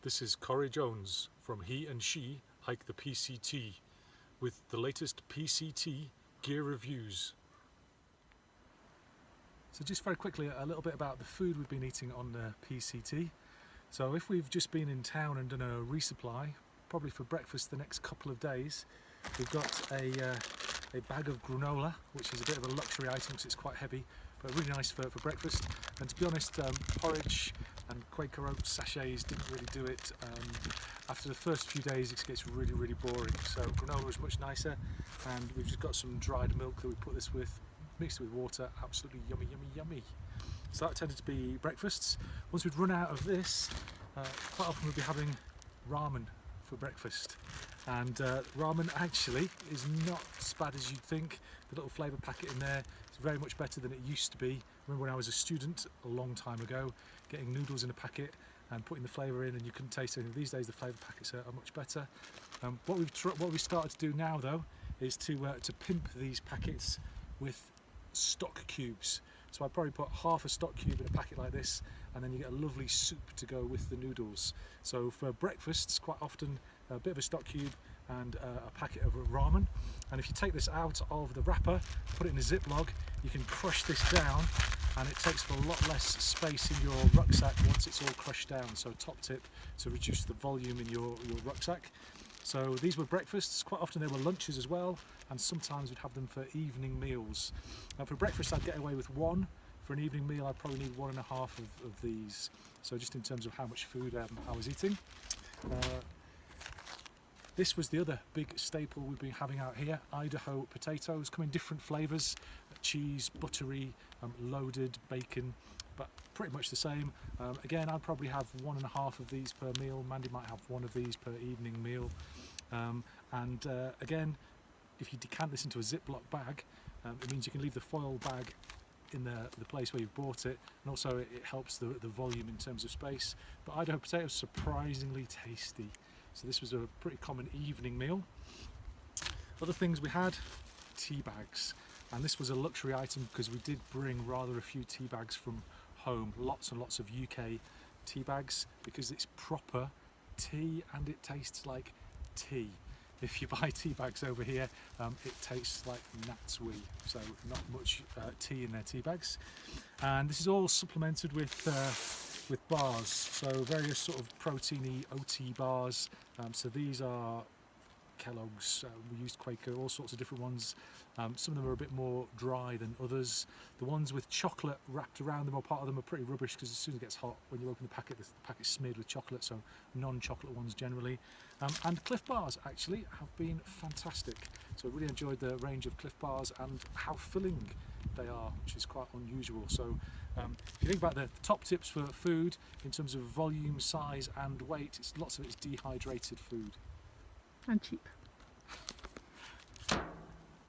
This is Corey Jones from He and She Hike the PCT with the latest PCT gear reviews. So just very quickly, a little bit about the food we've been eating on the PCT. So if we've just been in town and done a resupply, probably for breakfast the next couple of days, we've got a bag of granola, which is a bit of a luxury item because it's quite heavy, but really nice for breakfast. And to be honest, porridge and Quaker oat sachets didn't really do it. After the first few days it gets really boring, so granola is much nicer. And we've just got some dried milk that we put this with, mixed it with water, absolutely yummy. So that tended to be breakfasts. Once we'd run out of this, quite often we'd be having ramen for breakfast. And ramen actually is not as bad as you'd think. The little flavour packet in there is very much better than it used to be. I remember when I was a student a long time ago, getting noodles in a packet and putting the flavour in and you couldn't taste anything. These days the flavour packets are much better. What we've started to do now though is to pimp these packets with stock cubes. So I probably put half a stock cube in a packet like this, and then you get a lovely soup to go with the noodles. So for breakfasts, quite often a bit of a stock cube and a packet of ramen. And if you take this out of the wrapper, put it in a Ziploc, you can crush this down, and it takes up a lot less space in your rucksack once it's all crushed down. So top tip to reduce the volume in your rucksack. So these were breakfasts. Quite often they were lunches as well, and sometimes we'd have them for evening meals. Now for breakfast I'd get away with one. For an evening meal I'd probably need 1.5 of these. So just in terms of how much food I was eating. This was the other big staple we've been having out here. Idaho potatoes come in different flavours, cheese, buttery, loaded, bacon, but pretty much the same. Again, I'd probably have 1.5 of these per meal. Mandy might have 1 of these per evening meal. Again, if you decant this into a Ziploc bag, it means you can leave the foil bag in the place where you've bought it, and also it helps the volume in terms of space. But Idaho potatoes surprisingly tasty. So this was a pretty common evening meal. Other things we had, tea bags. And this was a luxury item because we did bring rather a few tea bags from home, lots and lots of UK tea bags, because it's proper tea and it tastes like tea. If you buy tea bags over here, it tastes like gnat's wee, so not much tea in their tea bags. And this is all supplemented with bars, so various sort of proteiny OT bars. So these are Kellogg's, we used Quaker, all sorts of different ones. Some of them are a bit more dry than others. The ones with chocolate wrapped around them or part of them are pretty rubbish, because as soon as it gets hot, when you open the packet's smeared with chocolate, so non-chocolate ones generally. And Cliff bars actually have been fantastic. So I really enjoyed the range of Cliff bars and how filling they are, which is quite unusual. So if you think about the top tips for food in terms of volume, size and weight, lots of it is dehydrated food. And cheap.